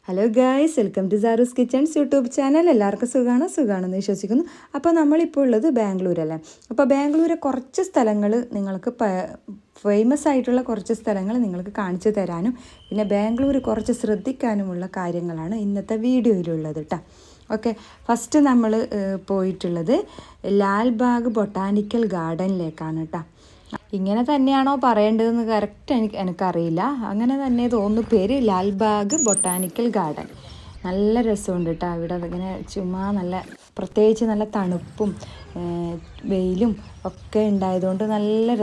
Hello guys, welcome to Saru's kitchens YouTube channel. എല്ലാവർക്കും സുഖമാണെന്ന് വിശ്വസിക്കുന്നു. അപ്പോൾ നമ്മളിപ്പോൾ ഉള്ളത് ബാംഗ്ലൂരല്ലേ. അപ്പോൾ ബാംഗ്ലൂരെ കുറച്ച് സ്ഥലങ്ങൾ നിങ്ങൾക്ക് ഫേമസ് ആയിട്ടുള്ള കുറച്ച് സ്ഥലങ്ങൾ നിങ്ങൾക്ക് കാണിച്ചു തരാനും പിന്നെ ബാംഗ്ലൂർ കുറച്ച് ശ്രദ്ധിക്കാനുമുള്ള കാര്യങ്ങളാണ് ഇന്നത്തെ വീഡിയോയിലുള്ളത് കേട്ടോ. ഓക്കെ, ഫസ്റ്റ് നമ്മൾ പോയിട്ടുള്ളത് ലാൽബാഗ് ബൊട്ടാനിക്കൽ ഗാർഡനിലേക്കാണ് കേട്ടോ. ഇങ്ങനെ തന്നെയാണോ പറയേണ്ടതെന്ന് കറക്റ്റ് എനിക്കറിയില്ല. അങ്ങനെ തന്നെ തോന്നുന്നു പേര്, ലാൽബാഗ് ബൊട്ടാനിക്കൽ ഗാർഡൻ. നല്ല രസമുണ്ട് കേട്ടോ. ഇവിടെ ഇങ്ങനെ ചുമ്മാ നല്ല പ്രത്യേകിച്ച് നല്ല തണുപ്പും വെയിലും ഒക്കെ ഉണ്ടായതുകൊണ്ട് നല്ല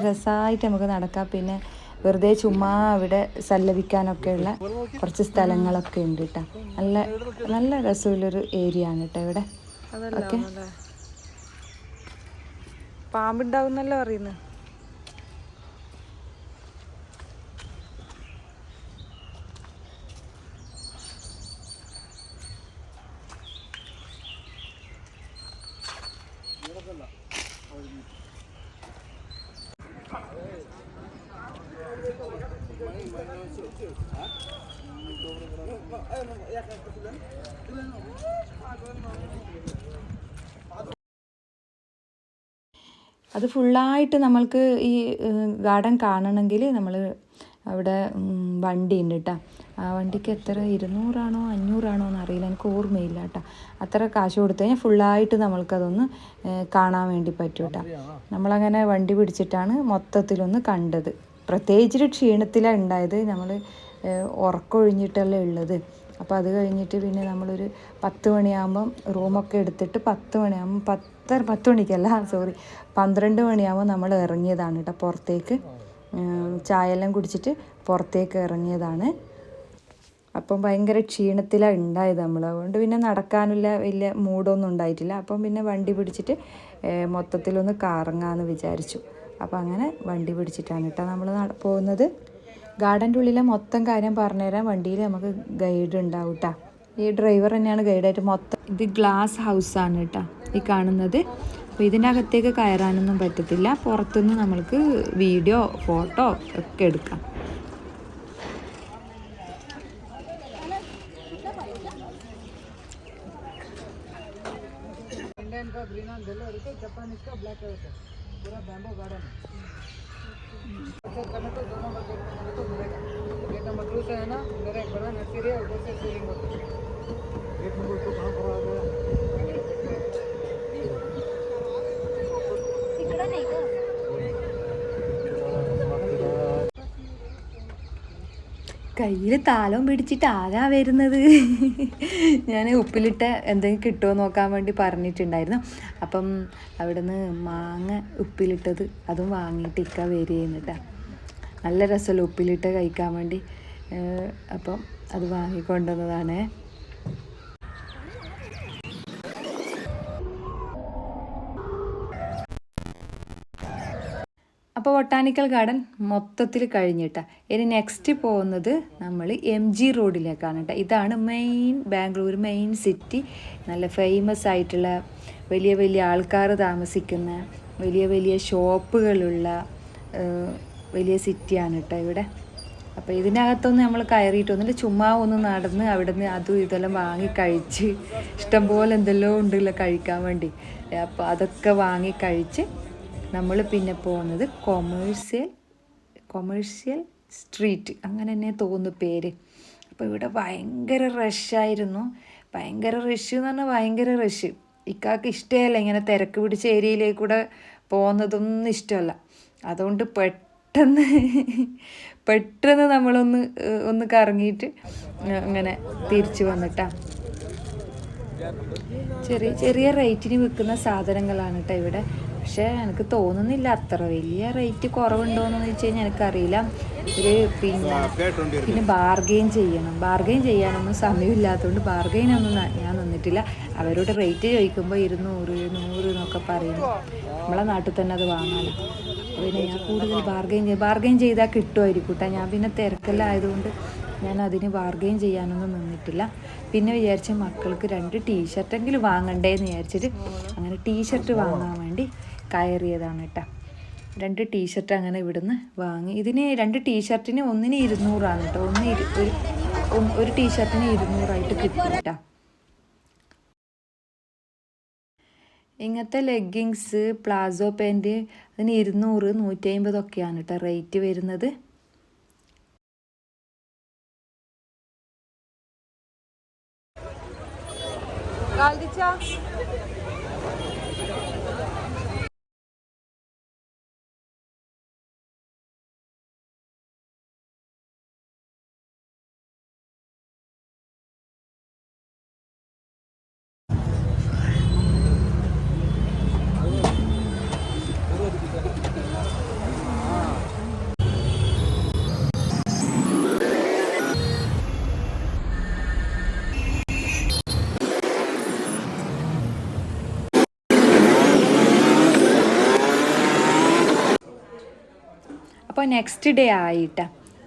രസമായിട്ട് നമുക്ക് നടക്കാം. പിന്നെ വെറുതെ ചുമ്മാ അവിടെ സല്ലപിക്കാനൊക്കെയുള്ള കുറച്ച് സ്ഥലങ്ങളൊക്കെ ഉണ്ട് കേട്ടോ. നല്ല രസമുള്ളൊരു ഏരിയ ആണ് കേട്ടോ ഇവിടെ. ഓക്കെ, പാമ്പുണ്ടാവുന്നല്ലോ അറിയുന്നത്. അത് ഫുള്ളായിട്ട് നമ്മൾക്ക് ഈ ഗാർഡൻ കാണണമെങ്കിൽ നമ്മൾ അവിടെ വണ്ടി ഉണ്ട് കേട്ടോ. ആ വണ്ടിക്ക് എത്ര 200 500 എന്നറിയില്ല, എനിക്ക് ഓർമ്മയില്ല കേട്ടോ. അത്ര കാശ് കൊടുത്തു കഴിഞ്ഞാൽ ഫുള്ളായിട്ട് നമ്മൾക്കതൊന്ന് കാണാൻ വേണ്ടി പറ്റും കേട്ടോ. നമ്മളങ്ങനെ വണ്ടി പിടിച്ചിട്ടാണ് മൊത്തത്തിലൊന്ന് കണ്ടത്. പ്രത്യേകിച്ചൊരു ക്ഷീണത്തിലാണ് ഉണ്ടായത്. നമ്മൾ ഉറക്കമൊഴിഞ്ഞിട്ടല്ലേ ഉള്ളത്. അപ്പോൾ അത് കഴിഞ്ഞിട്ട് പിന്നെ നമ്മളൊരു 10 മണിയാകുമ്പം റൂമൊക്കെ എടുത്തിട്ട് 10 മണിയാകുമ്പം 10 മണിക്കല്ല 12 മണിയാകുമ്പോൾ നമ്മൾ ഇറങ്ങിയതാണ് കേട്ടോ പുറത്തേക്ക്. ചായ എല്ലാം കുടിച്ചിട്ട് പുറത്തേക്ക് ഇറങ്ങിയതാണ്. അപ്പം ഭയങ്കര ക്ഷീണത്തിലാണ് ഉണ്ടായത് നമ്മൾ. അതുകൊണ്ട് പിന്നെ നടക്കാനുള്ള വലിയ മൂഡൊന്നും ഉണ്ടായിട്ടില്ല. അപ്പം പിന്നെ വണ്ടി പിടിച്ചിട്ട് മൊത്തത്തിലൊന്ന് കറങ്ങാമെന്ന് വിചാരിച്ചു. അപ്പോൾ അങ്ങനെ വണ്ടി പിടിച്ചിട്ടാണ് കേട്ടോ നമ്മൾ പോകുന്നത്. ഗാർഡൻ്റെ ഉള്ളിലെ മൊത്തം കാര്യം പറഞ്ഞുതരാൻ വണ്ടിയിൽ നമുക്ക് ഗൈഡ് ഉണ്ടാവും കേട്ടോ. ഈ ഡ്രൈവർ തന്നെയാണ് ഗൈഡായിട്ട് മൊത്തം. ഇത് ഗ്ലാസ് ഹൗസാണ് കേട്ടോ ഈ കാണുന്നത്. അപ്പോൾ ഇതിൻ്റെ അകത്തേക്ക് കയറാനൊന്നും പറ്റത്തില്ല. പുറത്തുനിന്ന് നമ്മൾക്ക് വീഡിയോ ഫോട്ടോ ഒക്കെ എടുക്കാം. കയ്യിൽ താലവും പിടിച്ചിട്ട് ആരാ വരുന്നത്? ഞാൻ ഉപ്പിലിട്ട എന്തെങ്കിലും കിട്ടുമോ നോക്കാൻ വേണ്ടി പറഞ്ഞിട്ടുണ്ടായിരുന്നു. അപ്പം അവിടെ നിന്ന് മാങ്ങ ഉപ്പിലിട്ടത് അതും വാങ്ങിയിട്ട് ഇക്ക വരികയെന്നിട്ടാ. നല്ല രസമല്ല ഉപ്പിലിട്ട് കഴിക്കാൻ വേണ്ടി. അപ്പം അത് വാങ്ങിക്കൊണ്ടുവന്നതാണ്. അപ്പോൾ ബൊട്ടാനിക്കൽ ഗാർഡൻ മൊത്തത്തിൽ കഴിഞ്ഞിട്ടാ. ഇനി നെക്സ്റ്റ് പോകുന്നത് നമ്മൾ MG റോഡിലേക്കാണ് കേട്ടോ. ഇതാണ് ബാംഗ്ലൂർ മെയിൻ സിറ്റി. നല്ല ഫേമസ് ആയിട്ടുള്ള വലിയ വലിയ ആൾക്കാർ താമസിക്കുന്ന വലിയ ഷോപ്പുകളുള്ള വലിയ സിറ്റിയാണ് കേട്ടോ ഇവിടെ. അപ്പോൾ ഇതിനകത്തൊന്നും നമ്മൾ കയറിയിട്ടൊന്നുമില്ല. ചുമ്മാ ഒന്ന് നടന്ന് അവിടെ നിന്ന് അതും ഇതെല്ലാം വാങ്ങി കഴിച്ച്, ഇഷ്ടംപോലെ എന്തെല്ലോ ഉണ്ടല്ലോ കഴിക്കാൻ വേണ്ടി. അപ്പോൾ അതൊക്കെ വാങ്ങി കഴിച്ച് നമ്മൾ പിന്നെ പോകുന്നത് കൊമേഴ്സ്യൽ സ്ട്രീറ്റ്, അങ്ങനെ തന്നെ തോന്നുന്നു പേര്. അപ്പോൾ ഇവിടെ ഭയങ്കര റഷായിരുന്നു. ഭയങ്കര റഷ് എന്ന് പറഞ്ഞാൽ ഭയങ്കര റഷ്. ഇക്കാക്ക് ഇഷ്ടമല്ല ഇങ്ങനെ തിരക്ക് പിടിച്ച ഏരിയയിലേക്ക് കൂടെ പോകുന്നതൊന്നും ഇഷ്ടമല്ല. അതുകൊണ്ട് പെട്ടെന്ന് നമ്മളൊന്ന് കറങ്ങിയിട്ട് അങ്ങനെ തിരിച്ചു വന്നിട്ടാ. ചെറിയ റേറ്റിന് വിൽക്കുന്ന സാധനങ്ങളാണ് കേട്ടോ ഇവിടെ. പക്ഷേ എനിക്ക് തോന്നുന്നില്ല അത്ര വലിയ റേറ്റ് കുറവുണ്ടോയെന്ന് വെച്ച് കഴിഞ്ഞാൽ എനിക്കറിയില്ല. പിന്നെ ബാർഗെയിൻ ചെയ്യാനൊന്നും സമയമില്ലാത്തതുകൊണ്ട് ബാർഗെയിനൊന്നും ഞാൻ നിന്നിട്ടില്ല. അവരോട് റേറ്റ് ചോദിക്കുമ്പോൾ 200 100 എന്നൊക്കെ പറയുന്നു. നമ്മളെ നാട്ടിൽ തന്നെ അത് വാങ്ങാമല്ലോ. പിന്നെ ഞാൻ കൂടുതൽ ബാർഗെയിൻ ചെയ്താൽ കിട്ടുമായിരിക്കും കേട്ടോ. ഞാൻ പിന്നെ തിരക്കെല്ലാം ആയതുകൊണ്ട് ഞാൻ അതിന് ബാർഗെയിൻ ചെയ്യാനൊന്നും നിന്നിട്ടില്ല. പിന്നെ വിചാരിച്ച മക്കൾക്ക് 2 ടീഷർട്ടെങ്കിലും വാങ്ങണ്ടേന്ന് വിചാരിച്ചിട്ട് അങ്ങനെ ടീഷർട്ട് വാങ്ങാൻ വേണ്ടി കയറിയതാണ് കേട്ടോ. 2 ടീഷർട്ട് അങ്ങനെ ഇവിടുന്ന് വാങ്ങി. ഇതിന് 2 ടീഷർട്ടിന് ഒന്നിന് 200 കേട്ടോ. ഒരു ടീഷർട്ടിന് 200 കിട്ടും കേട്ടോ. ഇങ്ങനത്തെ ലെഗിങ്സ് പ്ലാസോ പാൻറ്റ് അതിന് 200 150 ഒക്കെയാണ് കേട്ടോ റേറ്റ് വരുന്നത്. അപ്പോൾ നെക്സ്റ്റ് ഡേ ആയിട്ടാ.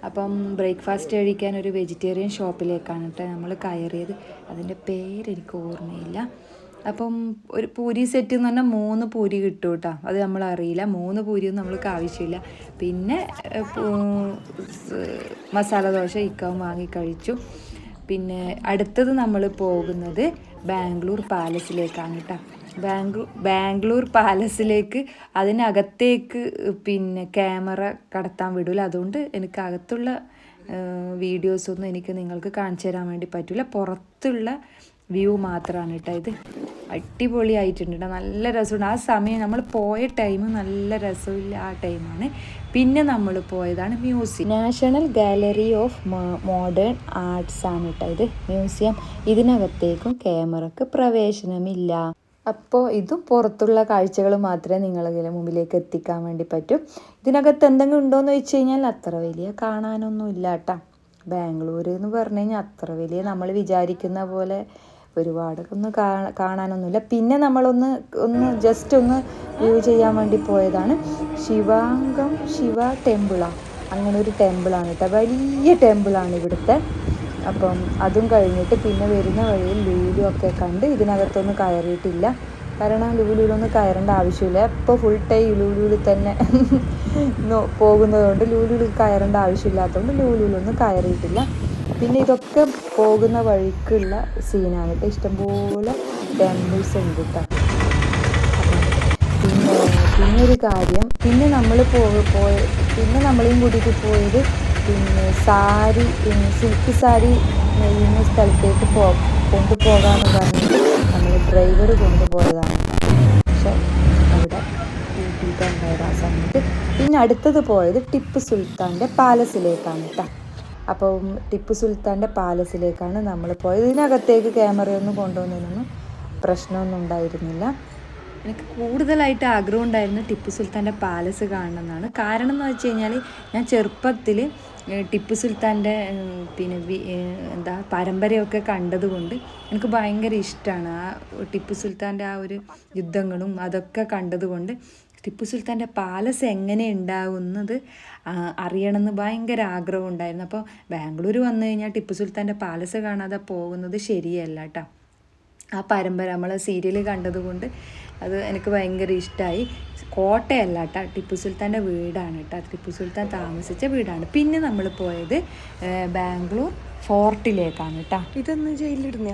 അപ്പം ബ്രേക്ക്ഫാസ്റ്റ് കഴിക്കാൻ ഒരു വെജിറ്റേറിയൻ ഷോപ്പിലേക്കാണ് കേട്ടോ നമ്മൾ കയറിയത്. അതിൻ്റെ പേരെനിക്ക് ഓർമ്മയില്ല. അപ്പം ഒരു പൂരി സെറ്റ് എന്ന് പറഞ്ഞാൽ 3 പൂരി കിട്ടും കേട്ടോ. അത് നമ്മളറിയില്ല, 3 പൂരിയൊന്നും നമ്മൾക്ക് ആവശ്യമില്ല. പിന്നെ മസാല ദോശ ഇക്കാവും വാങ്ങി കഴിച്ചു. പിന്നെ അടുത്തത് നമ്മൾ പോകുന്നത് ബാംഗ്ലൂർ പാലസിലേക്കാണ് കേട്ടോ. ബാംഗ്ലൂർ പാലസിലേക്ക് അതിനകത്തേക്ക് പിന്നെ ക്യാമറ കടത്താൻ വിടില്ല. അതുകൊണ്ട് എനിക്ക് അകത്തുള്ള വീഡിയോസൊന്നും എനിക്ക് നിങ്ങൾക്ക് കാണിച്ചു തരാൻ വേണ്ടി പറ്റില്ല. പുറത്തുള്ള വ്യൂ മാത്രമാണ് കേട്ടോ ഇത്. അടിപൊളിയായിട്ടുണ്ട് കേട്ടോ, നല്ല രസമുണ്ട്. ആ സമയം നമ്മൾ പോയ ടൈം നല്ല രസമില്ല ആ ടൈമാണ്. പിന്നെ നമ്മൾ പോയതാണ് museum, national gallery of modern arts ആണ് കേട്ടോ ഇത് മ്യൂസിയം. ഇതിനകത്തേക്കും ക്യാമറക്ക് പ്രവേശനമില്ല. അപ്പോൾ ഇതും പുറത്തുള്ള കാഴ്ചകൾ മാത്രമേ നിങ്ങളുടെ മുമ്പിലേക്ക് എത്തിക്കാൻ വേണ്ടി പറ്റും. ഇതിനകത്ത് എന്തെങ്കിലും ഉണ്ടോയെന്ന് വെച്ച് കഴിഞ്ഞാൽ അത്ര വലിയ കാണാനൊന്നും ഇല്ല കേട്ടോ. ബാംഗ്ലൂർ എന്ന് പറഞ്ഞു കഴിഞ്ഞാൽ അത്ര വലിയ നമ്മൾ വിചാരിക്കുന്ന പോലെ ഒരുപാട് കാണാനൊന്നുമില്ല. പിന്നെ നമ്മളൊന്ന് ജസ്റ്റ് ഒന്ന് വ്യൂ ചെയ്യാൻ വേണ്ടി പോയതാണ് ശിവ ടെമ്പിളാണ്. അങ്ങനെ ഒരു ടെമ്പിളാണ് കേട്ടോ, വലിയ ടെമ്പിളാണ് ഇവിടുത്തെ. അപ്പം അതും കഴിഞ്ഞിട്ട് പിന്നെ വരുന്ന വഴിയിൽ ലൂലു ഒക്കെ കണ്ട് ഇതിനകത്തൊന്നും കയറിയിട്ടില്ല. കാരണം ലൂലുവിലൊന്നും കയറേണ്ട ആവശ്യമില്ല. ഇപ്പോൾ ഫുൾ ടൈം ലൂലുവിൽ തന്നെ പോകുന്നതുകൊണ്ട് ലൂലുവിൽ കയറേണ്ട ആവശ്യമില്ലാത്തതുകൊണ്ട് ലൂലുവിലൊന്നും കയറിയിട്ടില്ല. പിന്നെ ഇതൊക്കെ പോകുന്ന വഴിക്കുള്ള സീനാണ് കേട്ടോ. ഇഷ്ടംപോലെ ടെമ്പിൾസ് ഉണ്ട് കേട്ടോ. പിന്നെ ഒരു കാര്യം, പിന്നെ നമ്മളെയും കൂട്ടിയിട്ട് പോയത് പിന്നെ സിൽക്ക് സാരി നെയ്യുന്ന സ്ഥലത്തേക്ക് കൊണ്ടുപോകാമെന്ന് പറഞ്ഞിട്ട് നമ്മൾ ഡ്രൈവർ കൊണ്ടുപോയതാണ്. പക്ഷെ അവിടെ കൂട്ടിയിട്ടുണ്ടായത് ആ സമയത്ത്. പിന്നെ അടുത്തത് പോയത് ടിപ്പു സുൽത്താൻ്റെ പാലസിലേക്കാണ് കേട്ടോ. അപ്പം ടിപ്പു സുൽത്താൻ്റെ പാലസിലേക്കാണ് നമ്മൾ പോയത്. ഇതിനകത്തേക്ക് ക്യാമറയൊന്നും കൊണ്ടുവന്നതിനൊന്നും പ്രശ്നമൊന്നും ഉണ്ടായിരുന്നില്ല. എനിക്ക് കൂടുതലായിട്ട് ആഗ്രഹം ഉണ്ടായിരുന്നു ടിപ്പു സുൽത്താൻ്റെ പാലസ് കാണണമെന്നാണ്. കാരണം എന്ന് വെച്ച് കഴിഞ്ഞാൽ ഞാൻ ചെറുപ്പത്തിൽ ടിപ്പു സുൽത്താൻ്റെ പിന്നെ പരമ്പരയൊക്കെ കണ്ടതുകൊണ്ട് എനിക്ക് ഭയങ്കര ഇഷ്ടമാണ്. ആ ടിപ്പു സുൽത്താൻ്റെ ആ ഒരു യുദ്ധങ്ങളും അതൊക്കെ കണ്ടതുകൊണ്ട് ടിപ്പു സുൽത്താൻ്റെ പാലസ് എങ്ങനെ ഉണ്ടാവുന്നത് അറിയണമെന്ന് ഭയങ്കര ആഗ്രഹം ഉണ്ടായിരുന്നു. അപ്പോൾ ബാംഗ്ലൂർ വന്നു കഴിഞ്ഞാൽ ടിപ്പു സുൽത്താൻ്റെ പാലസ് കാണാതെ പോകുന്നത് ശരിയല്ല കേട്ടോ. ആ പരമ്പര നമ്മൾ സീരിയൽ കണ്ടതുകൊണ്ട് അത് എനിക്ക് ഭയങ്കര ഇഷ്ടമായി. കോട്ടയല്ല കേട്ടോ, ടിപ്പു സുൽത്താൻ്റെ വീടാണ് കേട്ടോ, ടിപ്പു സുൽത്താൻ താമസിച്ച വീടാണ്. പിന്നെ നമ്മൾ പോയത് ബാംഗ്ലൂർ ഫോർട്ടിലേക്കാണ് കേട്ടോ. ഇതൊന്ന് ജയിലിടുന്ന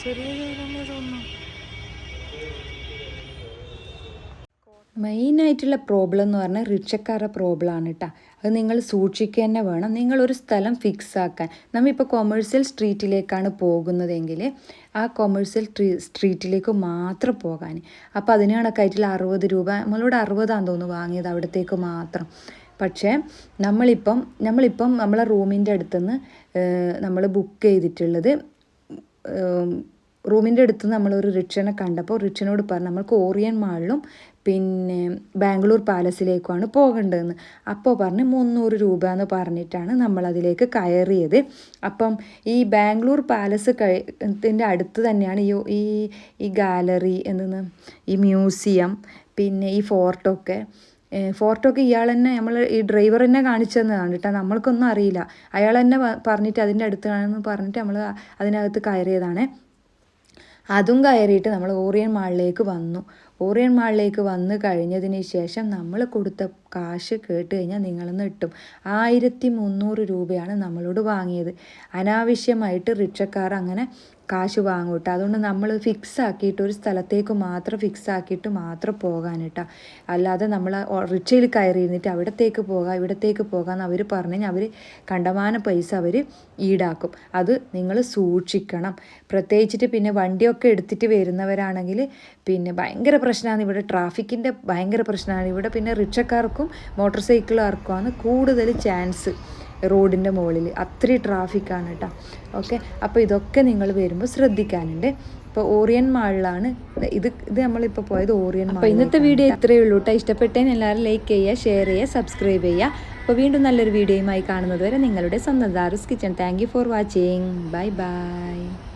ചെറിയ ജയിലെന്നെ തോന്നുന്നു. മെയിനായിട്ടുള്ള പ്രോബ്ലം എന്ന് പറഞ്ഞാൽ റിക്ഷക്കാരുടെ പ്രോബ്ലമാണ് കേട്ടോ. അത് നിങ്ങൾ സൂക്ഷിക്കുക തന്നെ വേണം. നിങ്ങളൊരു സ്ഥലം ഫിക്സ് ആക്കാൻ, നമ്മളിപ്പോൾ കൊമേഴ്സ്യൽ സ്ട്രീറ്റിലേക്കാണ് പോകുന്നതെങ്കിൽ ആ കൊമേഴ്സ്യൽ സ്ട്രീറ്റിലേക്ക് മാത്രം പോകാൻ. അപ്പോൾ അതിന് കണക്കായിട്ടുള്ള 60 രൂപ, നമ്മളോട് 60 തോന്നുന്നു വാങ്ങിയത് അവിടത്തേക്ക് മാത്രം. പക്ഷേ നമ്മളിപ്പം നമ്മളെ റൂമിൻ്റെ അടുത്തുനിന്ന് നമ്മൾ ബുക്ക് ചെയ്തിട്ടുള്ളത്, റൂമിൻ്റെ അടുത്ത് നമ്മളൊരു റിക്ഷനെ കണ്ടപ്പോൾ റിക്ഷനോട് പറഞ്ഞു നമ്മൾക്ക് ഓറിയൻ മാളിലും പിന്നെ ബാംഗ്ലൂർ പാലസിലേക്കുമാണ് പോകേണ്ടതെന്ന്. അപ്പോൾ പറഞ്ഞ് 300 രൂപ എന്ന് പറഞ്ഞിട്ടാണ് നമ്മളതിലേക്ക് കയറിയത്. അപ്പം ഈ ബാംഗ്ലൂർ പാലസ് ത്തിൻ്റെ അടുത്ത് തന്നെയാണ് ഈ ഗാലറി ഈ മ്യൂസിയം, പിന്നെ ഈ ഫോർട്ടൊക്കെ ഇയാൾ തന്നെ ഈ ഡ്രൈവർ തന്നെ കാണിച്ചു തന്നതാണ് കേട്ടോ. നമ്മൾക്കൊന്നും അറിയില്ല, അയാൾ തന്നെ പറഞ്ഞിട്ട് അതിൻ്റെ അടുത്താണെന്ന് പറഞ്ഞിട്ട് നമ്മൾ അതിനകത്ത് കയറിയതാണ്. അതും കയറിയിട്ട് നമ്മൾ ഓറിയൻ മാളിലേക്ക് വന്നു. ഓറിയൻ മാളിലേക്ക് വന്നു കഴിഞ്ഞതിന് ശേഷം നമ്മൾ കൊടുത്ത കാശ് കേട്ട് കഴിഞ്ഞാൽ നിങ്ങളൊന്ന് ഇട്ടും. 1300 രൂപയാണ് നമ്മളോട് വാങ്ങിയത്. അനാവശ്യമായിട്ട് റിക്ഷക്കാർ അങ്ങനെ കാശ് വാങ്ങും കേട്ടോ. അതുകൊണ്ട് നമ്മൾ ഫിക്സ് ആക്കിയിട്ട് ഒരു സ്ഥലത്തേക്ക് മാത്രം ഫിക്സ് ആക്കിയിട്ട് മാത്രം പോകാൻ കേട്ടോ. അല്ലാതെ നമ്മൾ റിക്ഷയിൽ കയറിയിരുന്നിട്ട് അവിടത്തേക്ക് പോകാം ഇവിടത്തേക്ക് പോകാമെന്ന് അവർ പറഞ്ഞു അവർ കണ്ടമാന പൈസ അവർ ഈടാക്കും. അത് നിങ്ങൾ സൂക്ഷിക്കണം. പ്രത്യേകിച്ചിട്ട് പിന്നെ വണ്ടിയൊക്കെ എടുത്തിട്ട് വരുന്നവരാണെങ്കിൽ പിന്നെ ഭയങ്കര പ്രശ്നമാണ്. ഇവിടെ ട്രാഫിക്കിൻ്റെ ഭയങ്കര പ്രശ്നമാണ്. ഇവിടെ പിന്നെ റിക്ഷക്കാർക്കും മോട്ടോർ സൈക്കിളുകാർക്കുമാണ് കൂടുതൽ ചാൻസ് റോഡിൻ്റെ മുകളിൽ. അത്രയും ട്രാഫിക്കാണ് കേട്ടോ. ഓക്കെ, അപ്പോൾ ഇതൊക്കെ നിങ്ങൾ വരുമ്പോൾ ശ്രദ്ധിക്കാനുണ്ട്. ഇപ്പോൾ ഓറിയൻ മാളിലാണ് ഇത് നമ്മളിപ്പോൾ പോയത് ഓറിയൻ മാൾ. അപ്പോൾ ഇന്നത്തെ വീഡിയോ ഇത്രയേ ഉള്ളൂ കേട്ടോ. ഇഷ്ടപ്പെട്ടതിന് എല്ലാവരും ലൈക്ക് ചെയ്യുക, ഷെയർ ചെയ്യുക, സബ്സ്ക്രൈബ് ചെയ്യുക. അപ്പോൾ വീണ്ടും നല്ലൊരു വീഡിയോയുമായി കാണുന്നത് വരെ നിങ്ങളുടെ സ്വന്തം Daru's kitchen. Thank you for watching. Bye by.